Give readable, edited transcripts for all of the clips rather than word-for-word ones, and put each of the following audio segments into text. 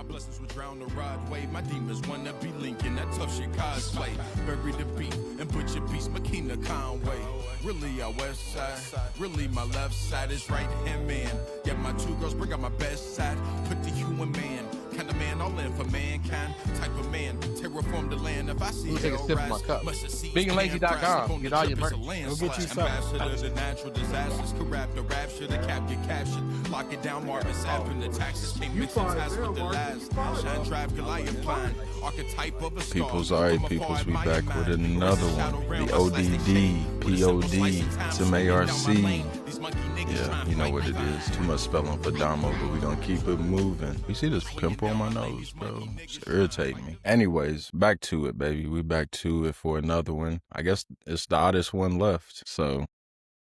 blessings would drown the rod wave. My demons wanna be Lincoln, that tough shit cosplay. Bury the beef and put your piece, Makina Conway. Really our west side, really my left side is right hand man. Yeah, my two girls bring out my best side. Put the human man, kind of man all in for mankind. Type of man, terraform the land. If I see take a sip of my cup. BeingLazy.com. Get all your merch. Go get you some. Ambassador to natural disasters, could rap the rapture, the cap get captured. Lock it down, Marvin Sapp, and the taxes can't mix the ties with the last. Shine drive Goliath blind, archetype of a star. Peoples, alright, peoples, we back with another one. The ODD, POD, some ARC. Yeah, you know what it is. Too much spelling for Damo, but we gonna keep it moving. You see this pimple on my nose, bro? It's irritating me. Anyways, back to it, baby. We back to it for another one. I guess it's the oddest one left. So,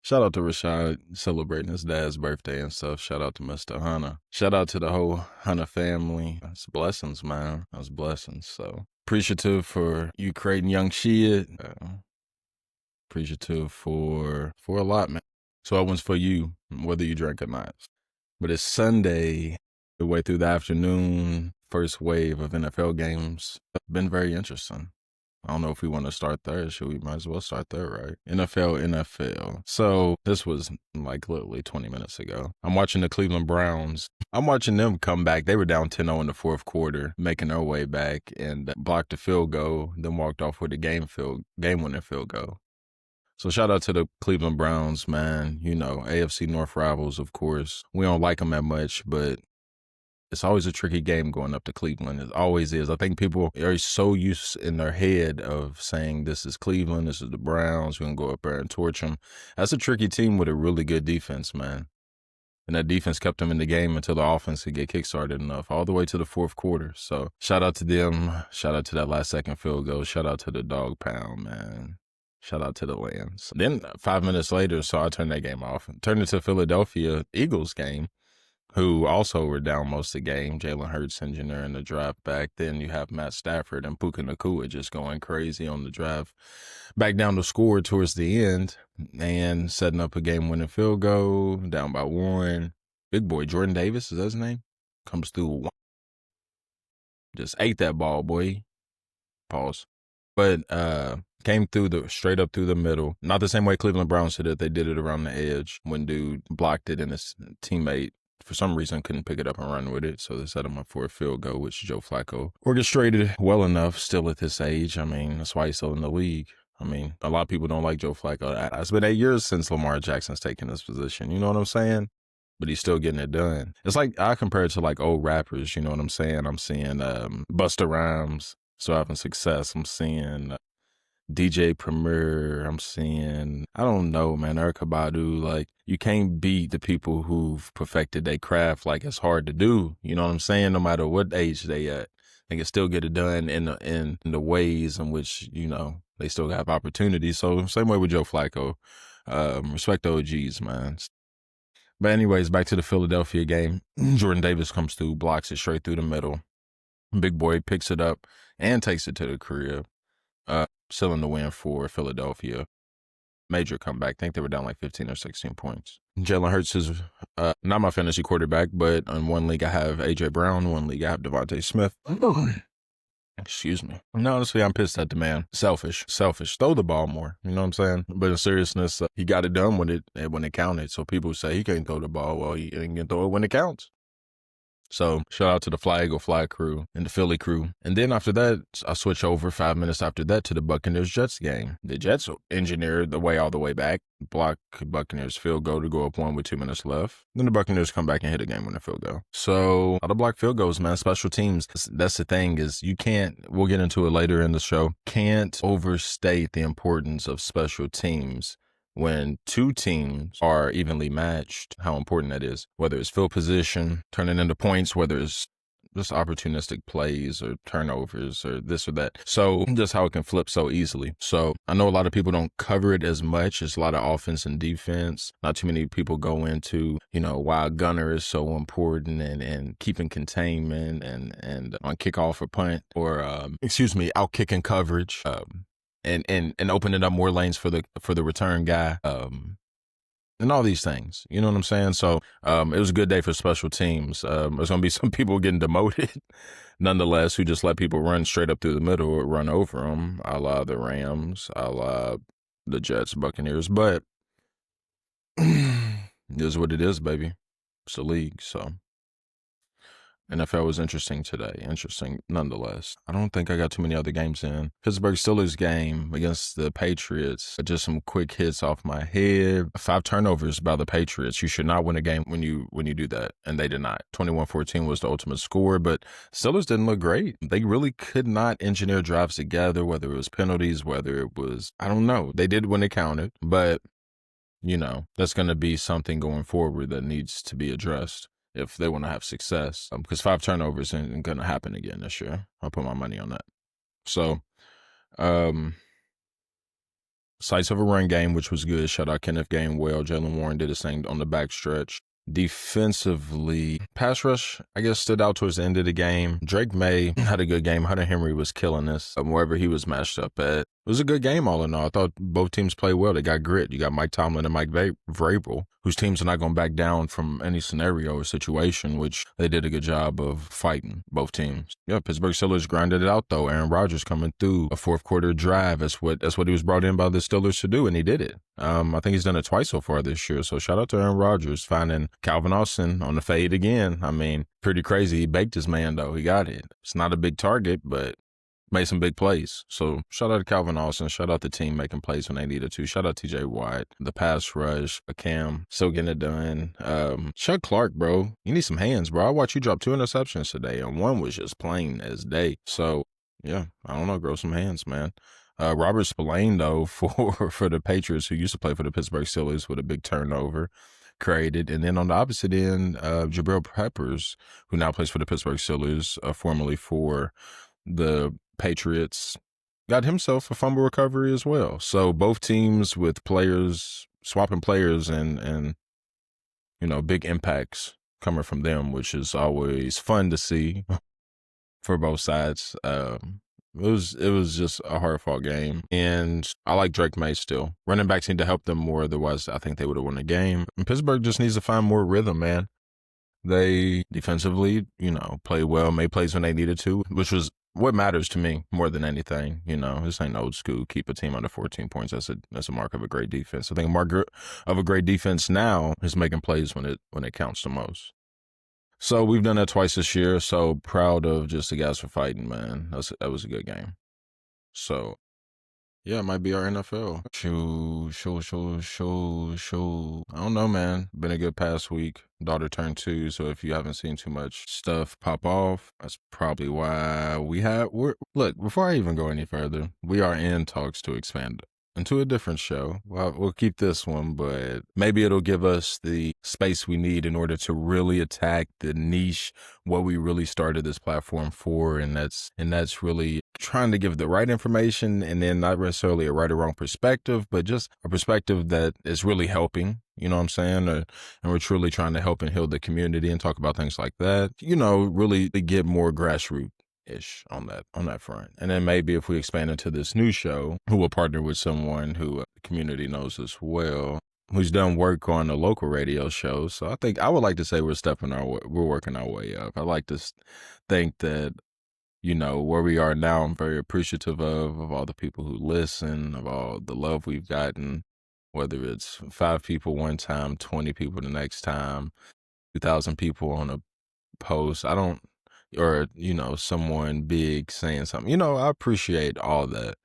shout out to Rashad celebrating his dad's birthday and stuff. Shout out to Mr. Hunter. Shout out to the whole Hunter family. That's blessings, man. That's blessings. So, appreciative for you creating young shit. Appreciative for a lot, man. So that one's for you, whether you drink or not. But it's Sunday, the way through the afternoon, first wave of NFL games. Been very interesting. I don't know if we want to start there. We might as well start there, right? NFL. So this was like literally 20 minutes ago. I'm watching the Cleveland Browns. I'm watching them come back. They were down 10-0 in the fourth quarter, making their way back and blocked a field goal, then walked off with a game-winning field goal. So shout out to the Cleveland Browns, man. You know, AFC North rivals, of course. We don't like them that much, but it's always a tricky game going up to Cleveland. It always is. I think people are so used in their head of saying this is Cleveland, this is the Browns, we're going to go up there and torch them. That's a tricky team with a really good defense, man. And that defense kept them in the game until the offense could get kickstarted enough, all the way to the fourth quarter. So shout out to them. Shout out to that last second field goal. Shout out to the dog pound, man. Shout out to the Lambs. Then 5 minutes later, so I turned that game off and turned it to Philadelphia Eagles game, who also were down most of the game. Jalen Hurts engineering the drive back. Then you have Matt Stafford and Puka Nacua just going crazy on the drive back down to score towards the end and setting up a game-winning field goal, down by one. Big boy, Jordan Davis, is that his name? Comes through. Just ate that ball, boy. Pause. But came through straight up through the middle. Not the same way Cleveland Browns did it. They did it around the edge when dude blocked it and his teammate, for some reason, couldn't pick it up and run with it. So they set him up for a field goal, which Joe Flacco orchestrated well enough still at this age. I mean, that's why he's still in the league. I mean, a lot of people don't like Joe Flacco. It's been 8 years since Lamar Jackson's taken this position. You know what I'm saying? But he's still getting it done. It's like, I compare it to like old rappers. You know what I'm saying? I'm seeing Busta Rhymes still having success. I'm seeing DJ Premier. I'm seeing, I don't know, man, Erykah Badu. Like, you can't beat the people who've perfected their craft. Like, it's hard to do. You know what I'm saying? No matter what age they at, they can still get it done in the ways in which, you know, they still have opportunities. So same way with Joe Flacco. Respect the OGs, man. But anyways, back to the Philadelphia game. Jordan Davis comes through, blocks it straight through the middle. Big boy picks it up and takes it to the crib. Sealing the win for Philadelphia. Major comeback. I think they were down like 15 or 16 points. Jalen Hurts is not my fantasy quarterback, but in one league I have A.J. Brown, one league I have Devontae Smith. Excuse me. No, honestly, I'm pissed at the man. Selfish. Throw the ball more. You know what I'm saying? But in seriousness, he got it done when it counted. So people say he can't throw the ball. Well, he ain't gonna throw it when it counts. So shout out to the Fly Eagle Fly crew and the Philly crew. And then after that, I switch over 5 minutes after that to the Buccaneers-Jets game. The Jets engineered the way all the way back, block Buccaneers field goal to go up one with 2 minutes left. Then the Buccaneers come back and hit a game-winning field goal. So a lot of block field goals, man. Special teams. That's the thing is you can't, we'll get into it later in the show, can't overstate the importance of special teams. When two teams are evenly matched, how important that is, whether it's field position, turning into points, whether it's just opportunistic plays or turnovers or this or that. So just how it can flip so easily. So I know a lot of people don't cover it as much. It's a lot of offense and defense. Not too many people go into, you know, why a gunner is so important and keeping containment and on kickoff or punt or, out kicking coverage. And opening up more lanes for the return guy. and all these things. You know what I'm saying? So it was a good day for special teams. There's going to be some people getting demoted, nonetheless, who just let people run straight up through the middle or run over them, a la the Rams, a la the Jets, Buccaneers. But it is what it is, baby. It's the league, so. NFL was interesting today. Interesting nonetheless. I don't think I got too many other games in. Pittsburgh Steelers game against the Patriots. Just some quick hits off my head. 5 turnovers by the Patriots. You should not win a game when you do that. And they did not. 21-14 was the ultimate score, but Steelers didn't look great. They really could not engineer drives together, whether it was penalties, whether it was, I don't know. They did when it counted, but that's going to be something going forward that needs to be addressed if they want to have success, because 5 turnovers isn't going to happen again this year. I'll put my money on that. So, sights of a run game, which was good. Shout out Kenneth Gainwell. Jalen Warren did his thing on the backstretch. Defensively, pass rush, I guess, stood out towards the end of the game. Drake May had a good game. Hunter Henry was killing us wherever he was matched up at. It was a good game all in all. I thought both teams played well. They got grit. You got Mike Tomlin and Mike Vrabel, whose teams are not going to back down from any scenario or situation, which they did a good job of fighting, both teams. Yeah, Pittsburgh Steelers grinded it out, though. Aaron Rodgers coming through a fourth quarter drive. That's what he was brought in by the Steelers to do, and he did it. I think he's done it twice so far this year. So shout out to Aaron Rodgers finding Calvin Austin on the fade again. I mean, pretty crazy. He baked his man, though. He got it. It's not a big target, but made some big plays. So shout out to Calvin Austin. Shout out the team making plays when they needed to. Shout out TJ Watt. The pass rush. Cam still getting it done. Chuck Clark, bro. You need some hands, bro. I watched you drop 2 interceptions today, and one was just plain as day. So, yeah, I don't know. Grow some hands, man. Robert Spillane, though, for the Patriots, who used to play for the Pittsburgh Steelers, with a big turnover created. And then on the opposite end, Jabril Peppers, who now plays for the Pittsburgh Steelers, formerly for the Patriots, got himself a fumble recovery as well. So both teams with players, swapping players and big impacts coming from them, which is always fun to see for both sides. It was just a hard-fought game, and I like Drake May still. Running backs need to help them more, otherwise I think they would have won the game. And Pittsburgh just needs to find more rhythm, man. They defensively, played well, made plays when they needed to, which was what matters to me more than anything. This ain't old school. Keep a team under 14 points. That's a mark of a great defense. I think a mark of a great defense now is making plays when it counts the most. So we've done that twice this year. So proud of just the guys for fighting, man. That was a good game. So yeah, it might be our NFL. Show. I don't know, man. Been a good past week. Daughter turned 2, so if you haven't seen too much stuff pop off, that's probably why look, before I even go any further, we are in talks to expand into a different show. Well, we'll keep this one, but maybe it'll give us the space we need in order to really attack the niche, what we really started this platform for, and that's really trying to give the right information, and then not necessarily a right or wrong perspective, but just a perspective that is really helping. You know what I'm saying? And we're truly trying to help and heal the community and talk about things like that. Really get more grassroots-ish on that front. And then maybe if we expand into this new show, who will partner with someone who the community knows as well, who's done work on a local radio show. So I think I would like to say we're working our way up. I like to think that, where we are now, I'm very appreciative of all the people who listen, of all the love we've gotten, whether it's 5 people one time, 20 people the next time, 2,000 people on a post. Someone big saying something. I appreciate all that,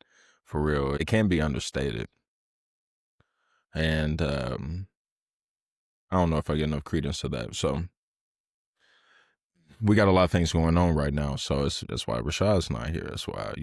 for real. It can be understated. And I don't know if I get enough credence to that. So we got a lot of things going on right now. So that's why Rashad's not here. That's why,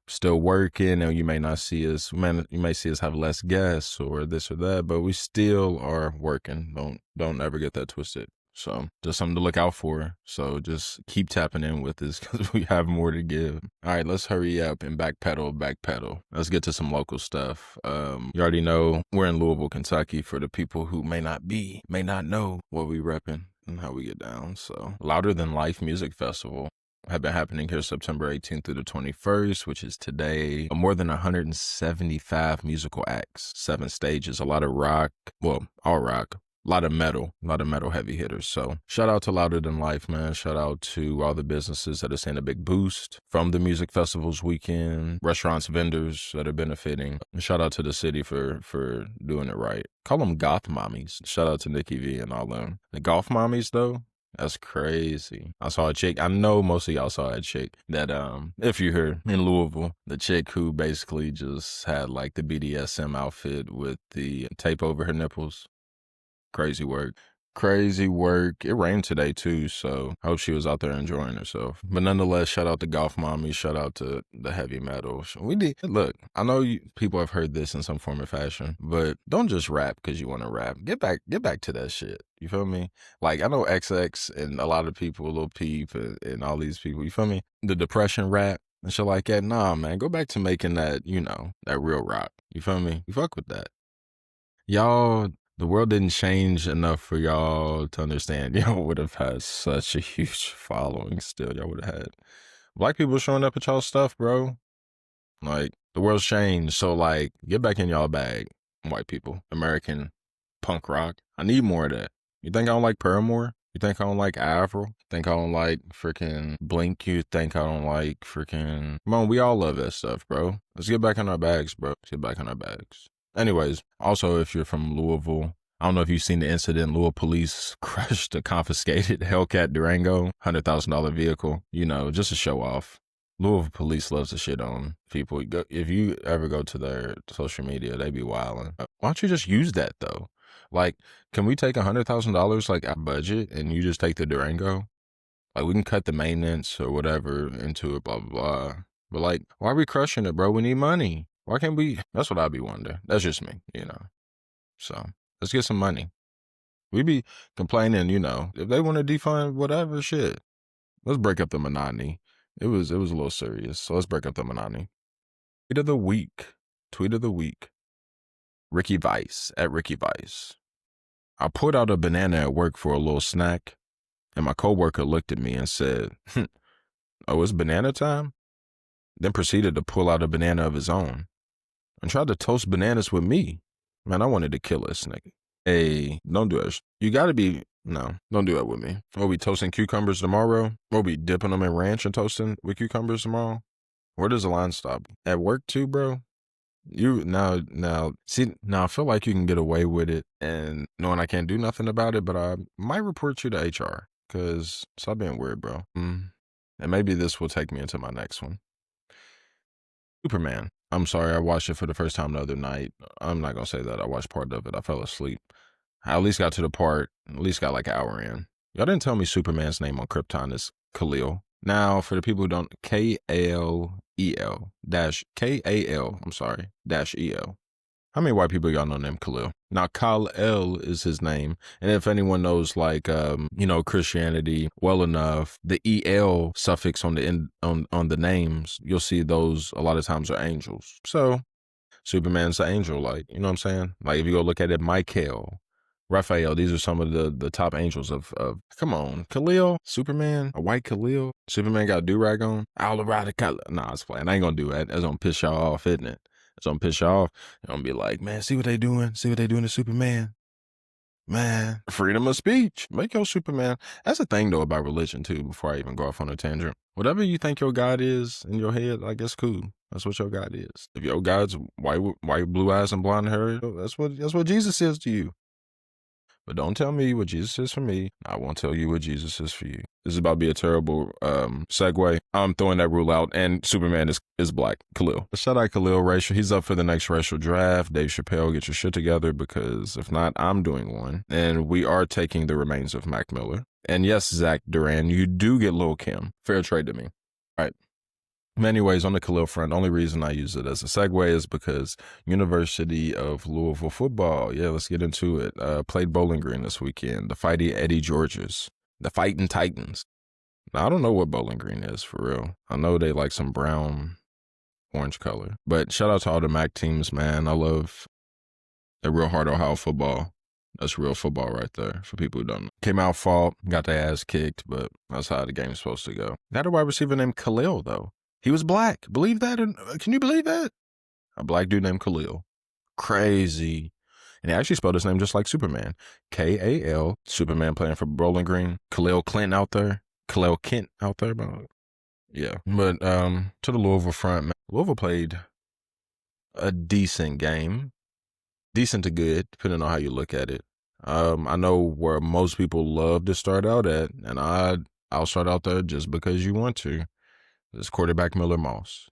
still working, and you may not see us, you may see us have less guests or this or that, but we still are working. Don't ever get that twisted. So just something to look out for. So just keep tapping in with us, because we have more to give. All right, let's hurry up and backpedal. Let's get to some local stuff. You already know we're in Louisville, Kentucky, for the people who may not know what we repping and how we get down. So Louder Than Life Music Festival. have been happening here September 18th through the 21st, which is today. More than 175 musical acts, 7 stages, a lot of rock, well, all rock, a lot of metal heavy hitters. So shout out to Louder Than Life, man. Shout out to all the businesses that are seeing a big boost from the music festivals weekend, restaurants, vendors that are benefiting. And shout out to the city for doing it right. Call them goth mommies. Shout out to Nikki V and all them. The golf mommies, though, that's crazy. I saw a chick. I know most of y'all saw that chick that, if you're here in Louisville, the chick who basically just had like the BDSM outfit with the tape over her nipples. Crazy work. It rained today too, so I hope she was out there enjoying herself. But nonetheless, shout out to golf mommy. Shout out to the heavy metal. Look, I know people have heard this in some form or fashion, but don't just rap because you want to rap. Get back to that shit. You feel me? Like, I know XX and a lot of people, Lil Peep and all these people, you feel me? The depression rap and shit like that. Nah, man, go back to making that, that real rock. You feel me? You fuck with that. Y'all, the world didn't change enough for y'all to understand. Y'all would have had such a huge following still. Y'all would have had black people showing up at y'all stuff, bro. Like, the world's changed. So, like, get back in y'all bag, white people. American punk rock. I need more of that. You think I don't like Paramore? You think I don't like Avril? You think I don't like freaking Blink? You think I don't like freaking... Come on, we all love that stuff, bro. Let's get back in our bags, bro. Let's get back in our bags. Anyways, also, if you're from Louisville, I don't know if you've seen the incident. Louisville police crushed a confiscated Hellcat Durango, $100,000 vehicle, just to show off. Louisville police loves to shit on people. If you ever go to their social media, they be wilding. Why don't you just use that, though? Like, can we take $100,000, like, our budget, and you just take the Durango? Like, we can cut the maintenance or whatever into it, blah, blah, blah. But, like, why are we crushing it, bro? We need money. Why can't we? That's what I'd be wondering. That's just me, So, let's get some money. We be complaining, if they want to defund whatever, shit. Let's break up the monotony. It was a little serious, so let's break up the monotony. Tweet of the week. Ricky Vice, at Ricky Vice. I pulled out a banana at work for a little snack, and my coworker looked at me and said, "Oh, it's banana time?" Then proceeded to pull out a banana of his own and tried to toast bananas with me. Man, I wanted to kill this nigga. Hey, don't do that. Don't do that with me. We'll be toasting cucumbers tomorrow. We'll be dipping them in ranch and toasting with cucumbers tomorrow. Where does the line stop? At work too, bro? Now, I feel like you can get away with it and knowing I can't do nothing about it, but I might report you to HR because stop being weird, bro. And maybe this will take me into my next one. Superman. I'm sorry, I watched it for the first time the other night. I'm not going to say that. I watched part of it. I fell asleep. I at least got like an hour in. Y'all didn't tell me Superman's name on Krypton is Kal-El. Now, for the people who don't, K-A-L-E-L dash E-L. How many white people y'all know named Kal-El? Now, Kal-El is his name. And if anyone knows, like, Christianity well enough, the E-L suffix on the end, on the names, you'll see those a lot of times are angels. So, Superman's an angel, like, you know what I'm saying? Like, if you go look at it, Michael, Raphael, these are some of the top angels of come on, Kal-El, Superman, a white Kal-El, Superman got a do-rag on, all around the color. Nah, it's playing. I ain't gonna do that. That's gonna piss y'all off, isn't it? It's gonna piss y'all off. You're gonna be like, man, see what they doing? See what they doing to Superman? Man, freedom of speech. Make your Superman. That's the thing, though, about religion, too, before I even go off on a tangent. Whatever you think your God is in your head, like, it's cool. That's what your God is. If your God's white, blue eyes, and blonde hair, that's what Jesus is to you. But don't tell me what Jesus is for me. I won't tell you what Jesus is for you. This is about to be a terrible segue. I'm throwing that rule out, and Superman is black. Kal-El. Shout out Kal-El racial. He's up for the next racial draft. Dave Chappelle, get your shit together, because if not, I'm doing one. And we are taking the remains of Mac Miller. And yes, Zach Duran, you do get Lil' Kim. Fair trade to me. All right. Anyways, on the Kal-El front, the only reason I use it as a segue is because University of Louisville football, yeah, let's get into it, played Bowling Green this weekend, the Fighting Eddie Georges, the Fighting Titans. Now, I don't know what Bowling Green is, for real. I know they like some brown, orange color. But shout out to all the MAC teams, man. I love the real hard Ohio football. That's real football right there for people who don't know. Came out fault, got their ass kicked, but that's how the game's supposed to go. Got a wide receiver named Khalil, though. He was black. Believe that? Can you believe that? A black dude named Khalil. Crazy. And he actually spelled his name just like Superman. K-A-L, Superman playing for Bowling Green. Khalil Kent out there. Yeah. But to the Louisville front, man. Louisville played a decent game. Decent to good, depending on how you look at it. I know where most people love to start out at, and I'll start out there just because you want to. This quarterback Miller Moss.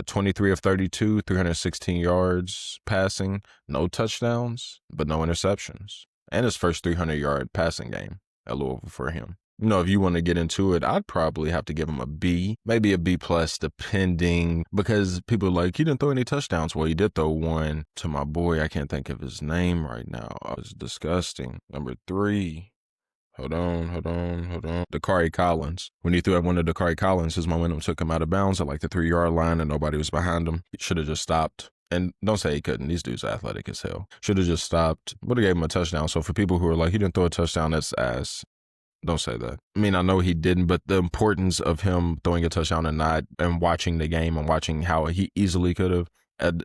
23 of 32, 316 yards passing, no touchdowns, but no interceptions. And his first 300-yard passing game at Louisville for him. You know, if you want to get into it, I'd probably have to give him a B, maybe a B plus, depending, because people are like, he didn't throw any touchdowns. Well, he did throw one to my boy. I can't think of his name right now. It's disgusting. Number 3. Hold on. Dakari Collins. When he threw at one of Dakari Collins, his momentum took him out of bounds at like the 3-yard line and nobody was behind him. He should have just stopped. And don't say he couldn't. These dudes are athletic as hell. Should have just stopped. Would have gave him a touchdown. So for people who are like, he didn't throw a touchdown, that's ass. Don't say that. I mean, I know he didn't, but the importance of him throwing a touchdown and watching the game and watching how he easily could have,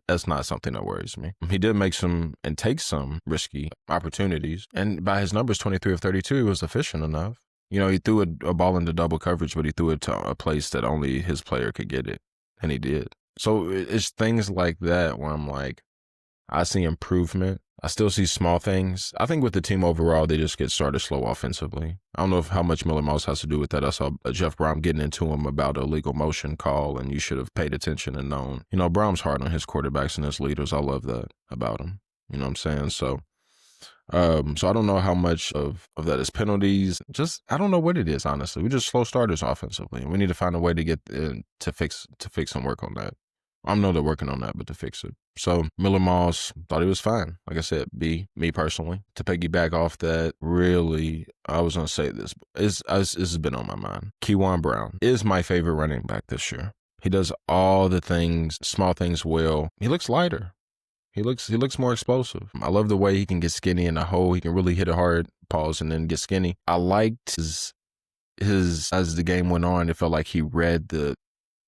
that's not something that worries me. He did make some and take some risky opportunities. And by his numbers, 23 of 32, he was efficient enough. You know, he threw a ball into double coverage, but he threw it to a place that only his player could get it. And he did. So it's things like that where I'm like, I see improvement. I still see small things. I think with the team overall, they just get started slow offensively. I don't know how much Miller Mouse has to do with that. I saw Jeff Brom getting into him about a legal motion call, and you should have paid attention and known. You know, Brom's hard on his quarterbacks and his leaders. I love that about him. You know what I'm saying? So I don't know how much of that is penalties. Just, I don't know what it is, honestly. We're just slow starters offensively. We need to find a way to get to fix and work on that. I know they're working on that, but to fix it. So Miller Moss, thought he was fine. Like I said, B, me personally. To piggyback off that, really, I was going to say this. This has been on my mind. Keywan Brown is my favorite running back this year. He does all the things, small things well. He looks lighter. He looks more explosive. I love the way he can get skinny in the hole. He can really hit it hard, pause, and then get skinny. I liked his as the game went on, it felt like he read the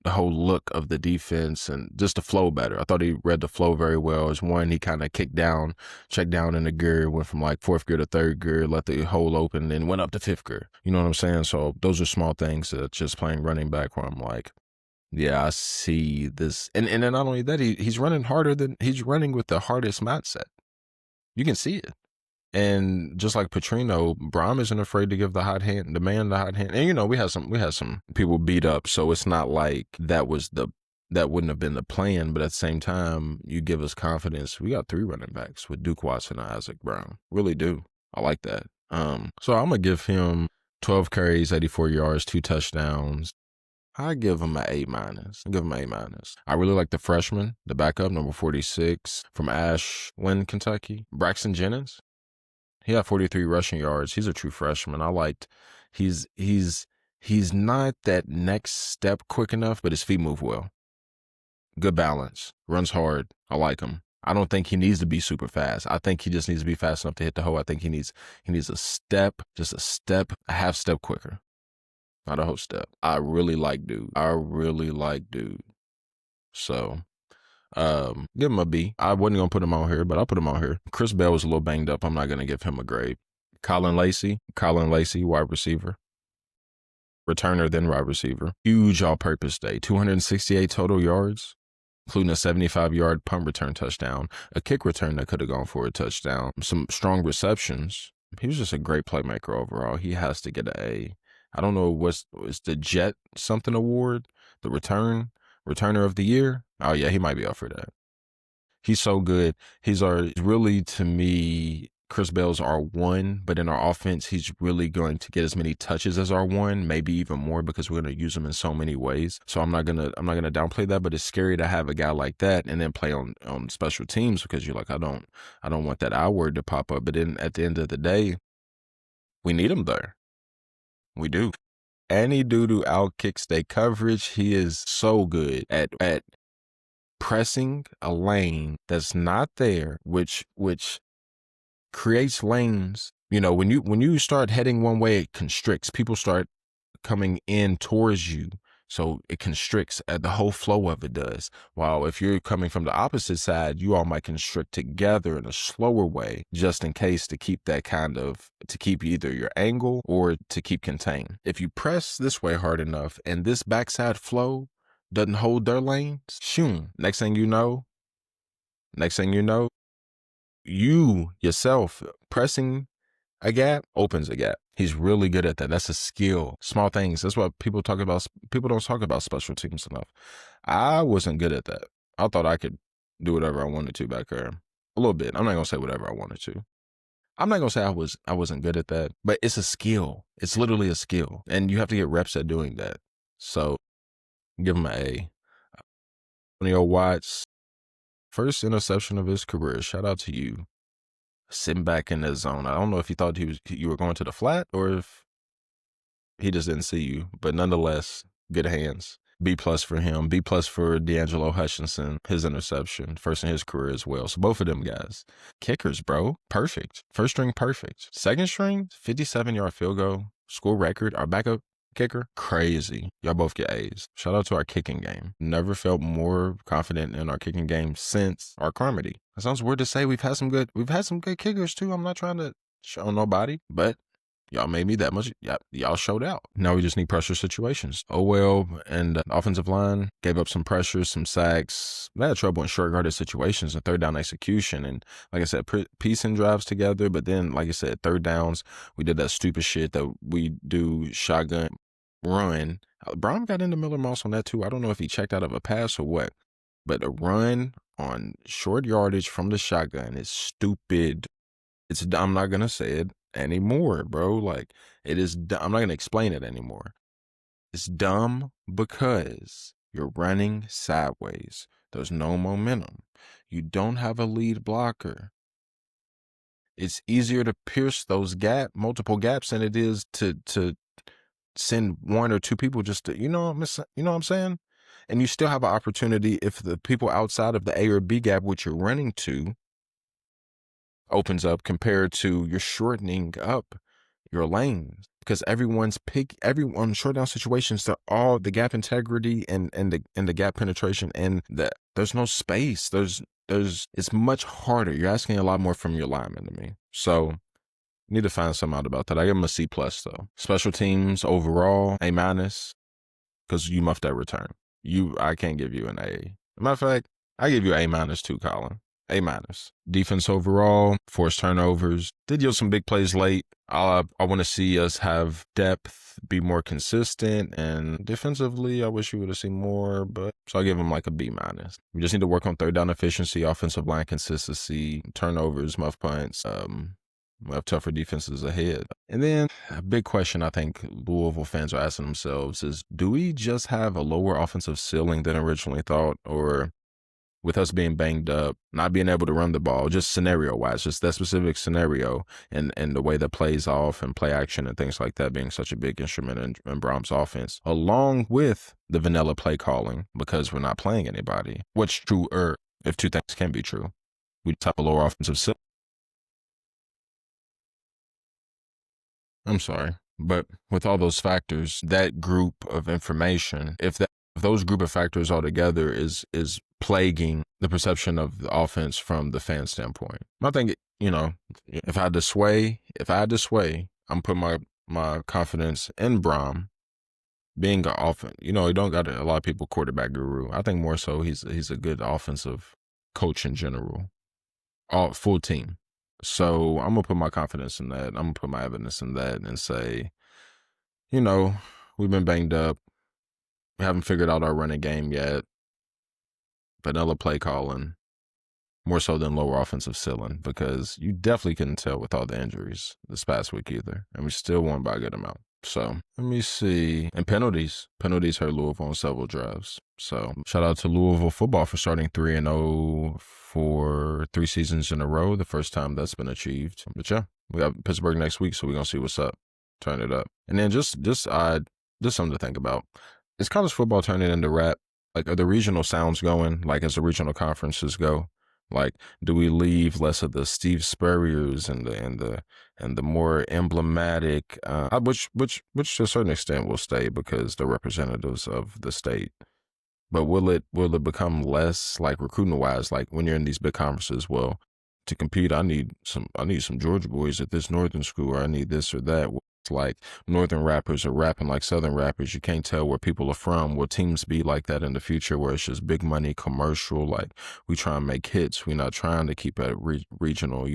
whole look of the defense and just the flow better. I thought he read the flow very well. As one, he kind of checked down in the gear, went from like 4th gear to 3rd gear, let the hole open, then went up to 5th gear. You know what I'm saying? So those are small things that just playing running back where I'm like, yeah, I see this. And then not only that, he's running with the hardest mindset. You can see it. And just like Petrino, Brom isn't afraid to give the hot hand. And you know, we had some people beat up, so it's not like that wouldn't have been the plan. But at the same time, you give us confidence. We got 3 running backs with Duke Watson and Isaac Brown. Really do. I like that. So I'm gonna give him 12 carries, 84 yards, 2 touchdowns. I give him an A-. I really like the freshman, the backup, number 46 from Ashland, Kentucky, Braxton Jennings. He had 43 rushing yards. He's a true freshman. I liked. He's not that next step quick enough, but his feet move well. Good balance. Runs hard. I like him. I don't think he needs to be super fast. I think he just needs to be fast enough to hit the hole. I think he needs a half step quicker. Not a whole step. I really like dude. So give him a B. I wasn't going to put him on here, but I'll put him on here. Chris Bell was a little banged up. I'm not going to give him a grade. Colin Lacey, wide receiver. Returner, then wide receiver. Huge all-purpose day. 268 total yards, including a 75-yard punt return touchdown, a kick return that could have gone for a touchdown, some strong receptions. He was just a great playmaker overall. He has to get an A. I don't know what's the Jet something award, the returner of the year. Oh yeah, he might be up for that. He's so good. Really, to me, Chris Bell's R1, but in our offense, he's really going to get as many touches as R1, maybe even more, because we're going to use him in so many ways. So I'm not gonna downplay that, but it's scary to have a guy like that and then play on special teams, because you're like, I don't want that I word to pop up. But then at the end of the day, we need him there. We do. Any dude who outkicks their coverage, he is so good at pressing a lane that's not there, which creates lanes. You know, when you start heading one way, it constricts. People start coming in towards you. So it constricts, the whole flow of it does. While if you're coming from the opposite side, you all might constrict together in a slower way, just in case to keep to keep either your angle or to keep contained. If you press this way hard enough and this backside flow doesn't hold their lanes, shoom, next thing you know, you yourself pressing a gap opens a gap. He's really good at that. That's a skill. Small things. That's what people talk about. People don't talk about special teams enough. I wasn't good at that. I thought I could do whatever I wanted to back there. A little bit. I'm not going to say whatever I wanted to. I'm not going to say I wasn't good at that, but it's a skill. It's literally a skill. And you have to get reps at doing that. So give him an A. Antonio Watts, first interception of his career. Shout out to you. Sitting back in the zone. I don't know if he thought you were going to the flat or if he just didn't see you, but nonetheless, good hands. B+ for him. B+ for D'Angelo Hutchinson, his interception, first in his career as well. So both of them guys. Kickers, bro. Perfect. First string, perfect. Second string, 57-yard field goal. School record. Our backup kicker, crazy. Y'all both get A's. Shout out to our kicking game. Never felt more confident in our kicking game since our Carmody. It sounds weird to say. We've had some good kickers too. I'm not trying to show nobody, but y'all made me that much. Y'all showed out. Now we just need pressure situations. Oh well, and the offensive line gave up some pressure, some sacks. They had trouble in short guarded situations and third down execution. And like I said, piecing drives together. But then, like I said, third downs, we did that stupid shit that we do shotgun run. Brown got into Miller Moss on that too. I don't know if he checked out of a pass or what, but a run on short yardage from the shotgun is stupid. I'm not going to say it anymore, bro. Like, it is, I'm not going to explain it anymore. It's dumb because you're running sideways. There's no momentum. You don't have a lead blocker. It's easier to pierce those multiple gaps than it is to send one or two people just to, you know what I'm saying? And you still have an opportunity if the people outside of the A or B gap, which you're running to, opens up compared to you're shortening up your lanes because everyone's short down situations, they're all the gap integrity and the gap penetration and there's no space. It's much harder. You're asking a lot more from your lineman to me. So need to find something out about that. I give him a C+ though. Special teams overall, A-, because you muffed that return. I can't give you an A. Matter of fact, I give you A- too, Colin. A-. Defense overall, forced turnovers. Did yield some big plays late. I want to see us have depth, be more consistent, and defensively, I wish you would have seen more, but so I give them like a B-. We just need to work on third down efficiency, offensive line consistency, turnovers, muff punts. We have tougher defenses ahead. And then a big question I think Louisville fans are asking themselves is, do we just have a lower offensive ceiling than originally thought, or with us being banged up, not being able to run the ball, just scenario-wise, just that specific scenario and the way that plays off and play action and things like that being such a big instrument in Brahms' offense, along with the vanilla play calling because we're not playing anybody. What's truer, if two things can be true? We just have a lower offensive ceiling. I'm sorry, but with all those factors, that group of information, if those group of factors altogether is plaguing the perception of the offense from the fan standpoint. I think, if I had to sway, I'm putting my confidence in Braum being an offense. He don't got a lot of people quarterback guru. I think more so he's a good offensive coach in general, all full team. So I'm going to put my confidence in that. I'm going to put my evidence in that and say, we've been banged up. We haven't figured out our running game yet. Vanilla play calling, more so than lower offensive ceiling, because you definitely couldn't tell with all the injuries this past week either. And we still won by a good amount. So let me see. And penalties. Penalties hurt Louisville on several drives. So shout out to Louisville football for starting 3-0 for 3 seasons in a row. The first time that's been achieved. But yeah, we got Pittsburgh next week, so we're going to see what's up. Turn it up. And then just something to think about. Is college football turning into rap? Like, are the regional sounds going, like as the regional conferences go? Like, do we leave less of the Steve Spurriers and the more emblematic, which to a certain extent will stay because they're representatives of the state. But will it become less, like, recruiting wise, like when you're in these big conferences? Well, to compete, I need some Georgia boys at this northern school, or I need this or that. It's like northern rappers are rapping like southern rappers. You can't tell where people are from. Will teams be like that in the future, where it's just big money commercial? Like, we try and make hits. We're not trying to keep it regional,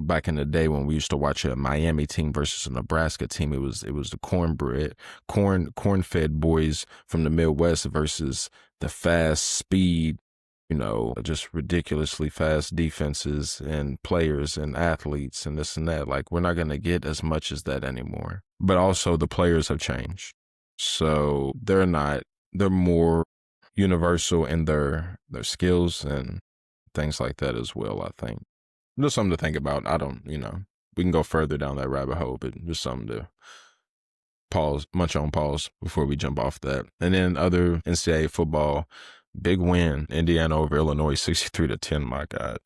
Back in the day when we used to watch a Miami team versus a Nebraska team, it was the corn-fed boys from the Midwest versus the fast speed, just ridiculously fast defenses and players and athletes and this and that. Like, we're not going to get as much as that anymore. But also the players have changed. So they're more universal in their skills and things like that as well, I think. Just something to think about. We can go further down that rabbit hole, but just something to pause before we jump off that. And then other NCAA football, big win, Indiana over Illinois, 63-10, my God.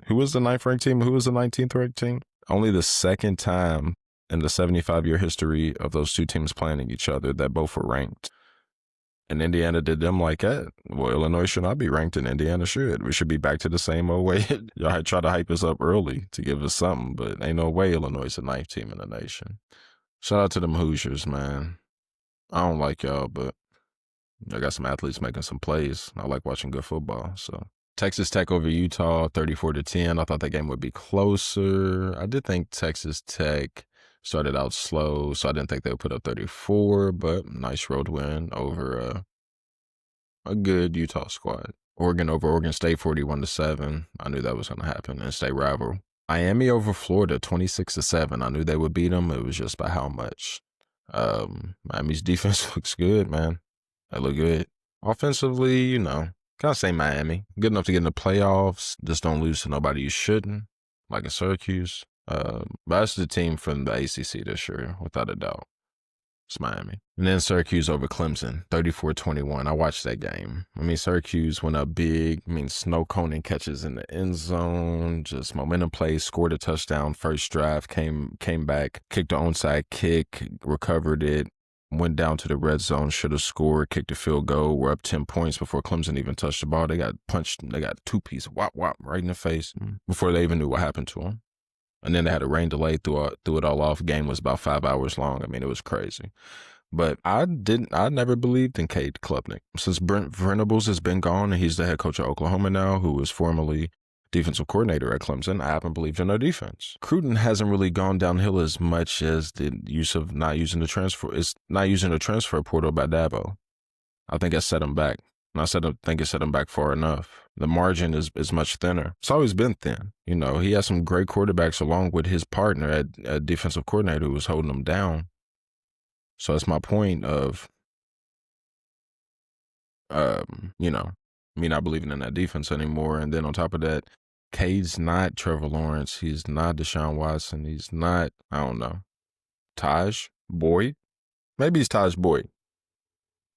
Who was the 9th ranked team? Who was the 19th ranked team? Only the second time in the 75-year history of those two teams playing each other that both were ranked. And Indiana did them like that. Well, Illinois should not be ranked, and Indiana should. We should be back to the same old way. Y'all try to hype us up early to give us something, but ain't no way Illinois is the 9th team in the nation. Shout out to them Hoosiers, man. I don't like y'all, but I got some athletes making some plays. I like watching good football. So Texas Tech over Utah, 34-10. I thought that game would be closer. I did think Texas Tech started out slow, so I didn't think they would put up 34, but nice road win over a good Utah squad. Oregon over Oregon State, 41-7. I knew that was going to happen in state rival. Miami over Florida, 26-7. I knew they would beat them. It was just by how much. Miami's defense looks good, man. They look good. Offensively, kind of say Miami. Good enough to get in the playoffs. Just don't lose to nobody you shouldn't, like in Syracuse. But that's the team from the ACC this year, without a doubt. It's Miami. And then Syracuse over Clemson, 34-21. I watched that game. Syracuse went up big. Snow coning catches in the end zone, just momentum plays, scored a touchdown, first drive, came back, kicked the onside kick, recovered it, went down to the red zone, should have scored, kicked a field goal. We're up 10 points before Clemson even touched the ball. They got punched. They got two-piece whop right in the face before they even knew what happened to them. And then they had a rain delay, threw it all off. Game was about 5 hours long. It was crazy. But I never believed in Cade Klubnik. Since Brent Venables has been gone and he's the head coach of Oklahoma now, who was formerly defensive coordinator at Clemson, I haven't believed in their defense. Recruiting hasn't really gone downhill as much as the use of not using the transfer portal by Dabo. I think it set him back. And I think it set him back far enough. The margin is much thinner. It's always been thin. He has some great quarterbacks along with his partner at defensive coordinator who was holding him down. So that's my point of, me not believing in that defense anymore. And then on top of that, Cade's not Trevor Lawrence. He's not Deshaun Watson. He's not, I don't know, Taj Boyd. Maybe he's Taj Boyd.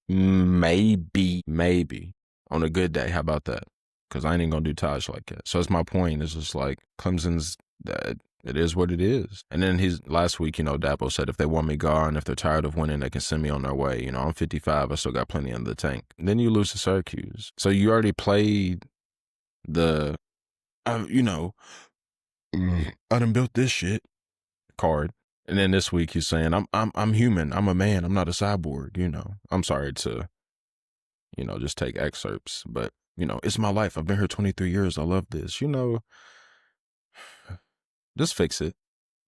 Maybe on a good day. How about that? Because I ain't gonna do Taj like that. So that's my point. It's just like Clemson's that it is what it is. And then last week, Dabo said if they want me gone, if they're tired of winning, they can send me on their way. I'm 55. I still got plenty in the tank. And then you lose to Syracuse. So you already played the, I done built this shit card. And then this week he's saying, I'm human. I'm a man. I'm not a cyborg, I'm sorry to, just take excerpts, but, it's my life. I've been here 23 years. I love this, just fix it.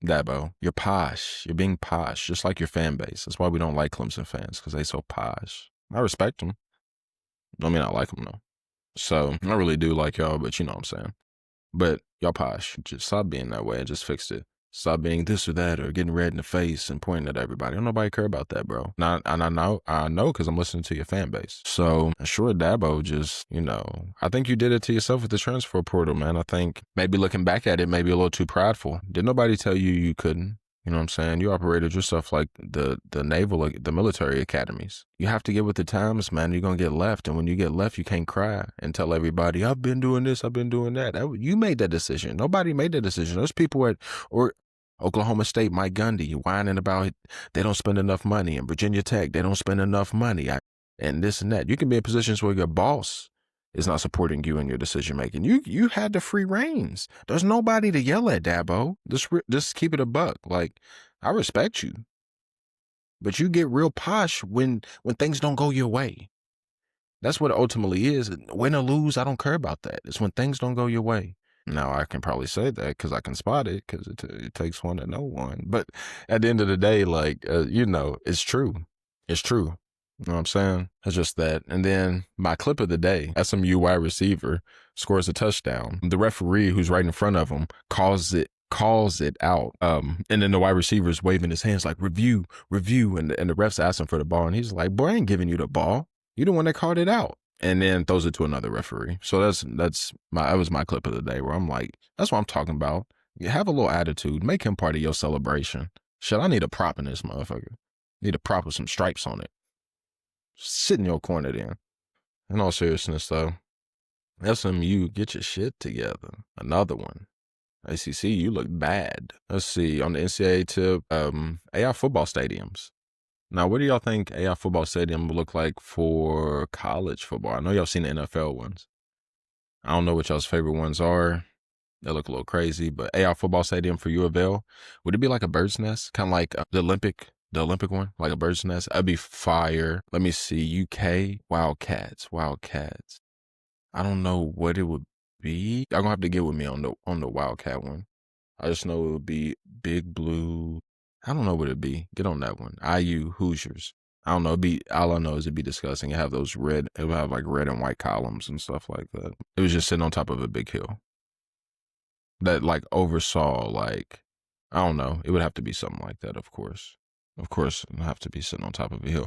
Dabo, you're posh. You're being posh, just like your fan base. That's why we don't like Clemson fans, because they so posh. I respect them. Don't mean I like them, though. So I really do like y'all, but you know what I'm saying. But y'all posh. Just stop being that way and just fix it. Stop being this or that or getting red in the face and pointing at everybody. Don't nobody care about that, bro. And I know because I'm listening to your fan base. So sure, Dabo just, I think you did it to yourself with the transfer portal, man. I think maybe looking back at it, maybe a little too prideful. Did nobody tell you you couldn't? You know what I'm saying? You operated yourself like the naval, the military academies. You have to get with the times, man. You're going to get left. And when you get left, you can't cry and tell everybody, I've been doing this, I've been doing that. You made that decision. Nobody made that decision. Those people at Oklahoma State, Mike Gundy, whining about they don't spend enough money. And Virginia Tech, they don't spend enough money. And this and that. You can be in positions where your boss is not supporting you in your decision making. You had the free reins. There's nobody to yell at, Dabo. Just keep it a buck. Like, I respect you, but you get real posh when things don't go your way. That's what it ultimately is. Win or lose, I don't care about that. It's when things don't go your way. Now, I can probably say that because I can spot it, because it takes one to know one. But at the end of the day, like, it's true. It's true. You know what I'm saying? It's just that. And then my clip of the day, SMU wide receiver scores a touchdown. The referee who's right in front of him calls it out. And then the wide receiver's waving his hands like, review. And the ref's asking for the ball. And he's like, boy, I ain't giving you the ball. You the one that called it out. And then throws it to another referee. So that was my clip of the day, where I'm like, that's what I'm talking about. You have a little attitude. Make him part of your celebration. Shit, I need a prop in this motherfucker. Need a prop with some stripes on it. Sit in your corner then. In all seriousness, though, SMU, get your shit together. Another one. ACC, you look bad. Let's see, on the NCAA tip, AI football stadiums. Now, what do y'all think AI football stadium will look like for college football? I know y'all seen the NFL ones. I don't know what y'all's favorite ones are. They look a little crazy, but AI football stadium for U of L, would it be like a bird's nest? Kind of like the Olympic one, like a bird's nest? That'd be fire. Let me see, UK, Wildcats. I don't know what it would be. Y'all gonna have to get with me on the Wildcat one. I just know it would be Big Blue. I don't know what it'd be. Get on that one. IU, Hoosiers. I don't know. All I know is it'd be disgusting. It would have like red and white columns and stuff like that. It was just sitting on top of a big hill that like oversaw, like, I don't know. It would have to be something like that, of course. Of course, it'd have to be sitting on top of a hill.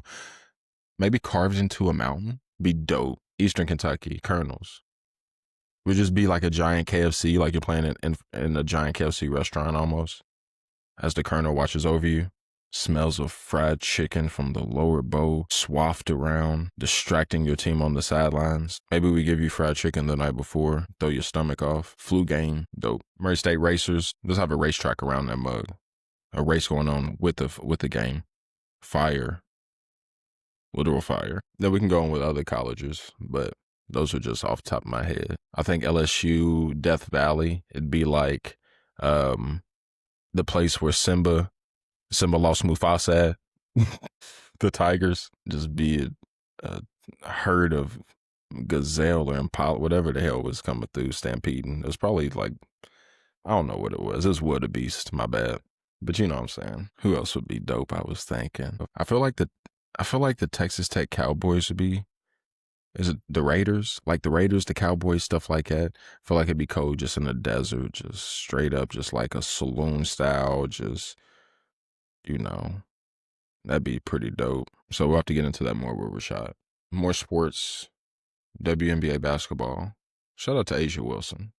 Maybe carved into a mountain. Be dope. Eastern Kentucky, Colonels. Would just be like a giant KFC, like you're playing in a giant KFC restaurant almost. As the Colonel watches over you. Smells of fried chicken from the lower bowl, swathed around, distracting your team on the sidelines. Maybe we give you fried chicken the night before, throw your stomach off. Flu game, dope. Murray State Racers, let's have a racetrack around that mug. A race going on with the game. Fire. Literal fire. Then we can go on with other colleges, but those are just off the top of my head. I think LSU, Death Valley, it'd be like the place where Simba lost Mufasa at. The Tigers. Just be a herd of gazelle or impala, whatever the hell was coming through, stampeding. It was probably like, I don't know what it was. It was wildebeest, my bad. But you know what I'm saying. Who else would be dope, I was thinking. I feel like the Texas Tech Cowboys would be, is it the Raiders? Like the Raiders, the Cowboys, stuff like that. I feel like it'd be cold just in the desert, just straight up, just like a saloon style, just, that'd be pretty dope. So we'll have to get into that more with Rashad. More sports, WNBA basketball. Shout out to Asia Wilson.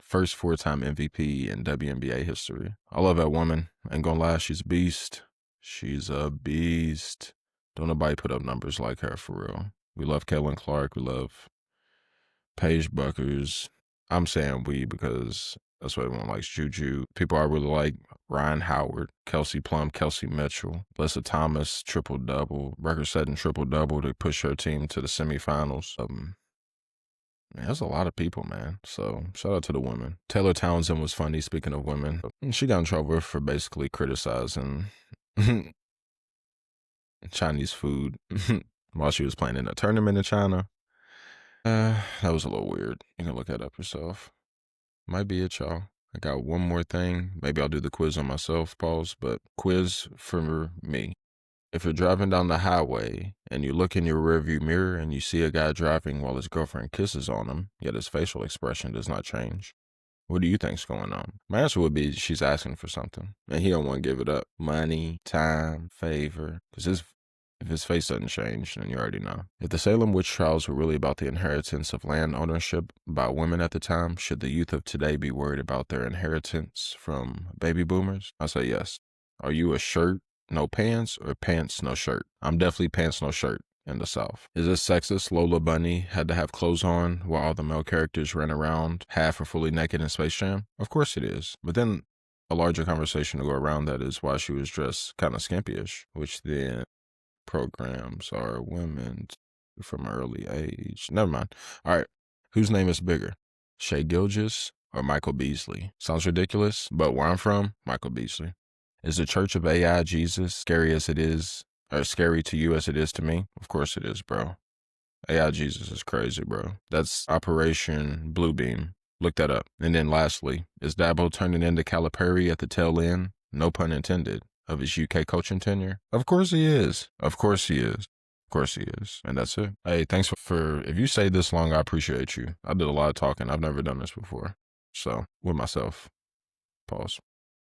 First 4-time MVP in WNBA history. I love that woman. Ain't gonna lie, she's a beast. She's a beast. Don't nobody put up numbers like her, for real. We love Caitlin Clark. We love Paige Buckers. I'm saying we because that's what everyone likes. Juju. People I really like. Ryan Howard, Kelsey Plum, Kelsey Mitchell, Lissa Thomas, triple-double, record-setting triple-double to push her team to the semifinals. Man, there's a lot of people, man. So shout out to the women. Taylor Townsend was funny, speaking of women. She got in trouble for basically criticizing Chinese food while she was playing in a tournament in China. That was a little weird. You can look that up yourself. Might be it, y'all. I got one more thing. Maybe I'll do the quiz on myself, pause, but quiz for me. If you're driving down the highway and you look in your rearview mirror and you see a guy driving while his girlfriend kisses on him, yet his facial expression does not change, what do you think's going on? My answer would be she's asking for something, and he don't want to give it up. Money, time, favor. Because if his face doesn't change, then you already know. If the Salem witch trials were really about the inheritance of land ownership by women at the time, should the youth of today be worried about their inheritance from baby boomers? I say yes. Are you a shirt, no pants, or pants, no shirt? I'm definitely pants, no shirt in the South. Is it sexist Lola Bunny had to have clothes on while all the male characters ran around half or fully naked in Space Jam? Of course it is. But then a larger conversation to go around that is why she was dressed kind of skimpyish, which then programs are women from early age. Never mind. All right. Whose name is bigger? Shea Gilgis or Michael Beasley? Sounds ridiculous, but where I'm from, Michael Beasley. Is the Church of AI Jesus scary as it is, or scary to you as it is to me? Of course it is, bro. AI Jesus is crazy, bro. That's Operation Bluebeam. Look that up. And then lastly, is Dabo turning into Calipari at the tail end? No pun intended. Of his UK coaching tenure? Of course he is. Of course he is. Of course he is. And that's it. Hey, thanks for if you stayed this long, I appreciate you. I did a lot of talking. I've never done this before. So, with myself. Pause.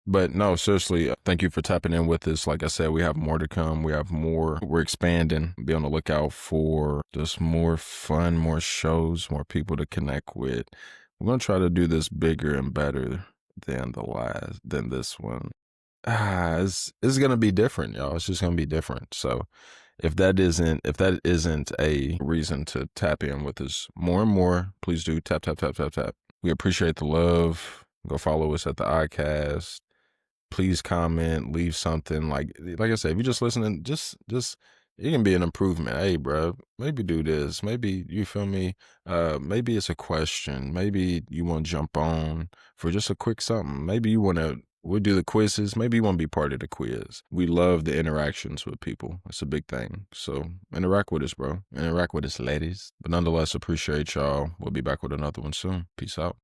But no, seriously, thank you for tapping in with us. Like I said, we have more to come. We have more. We're expanding. Be on the lookout for just more fun, more shows, more people to connect with. We're going to try to do this bigger and better than this one. It's gonna be different, y'all. It's just gonna be different. So if that isn't a reason to tap in with us more and more, please do tap. We appreciate the love. Go follow us at the iCast. Please comment, leave something like I said, if you're just listening, just it can be an improvement. Hey, bro, maybe do this. Maybe, you feel me? Maybe it's a question. Maybe you want to jump on for just a quick something. Maybe we'll do the quizzes. Maybe you want to be part of the quiz. We love the interactions with people. It's a big thing. So interact with us, bro. Interact with us, ladies. But nonetheless, appreciate y'all. We'll be back with another one soon. Peace out.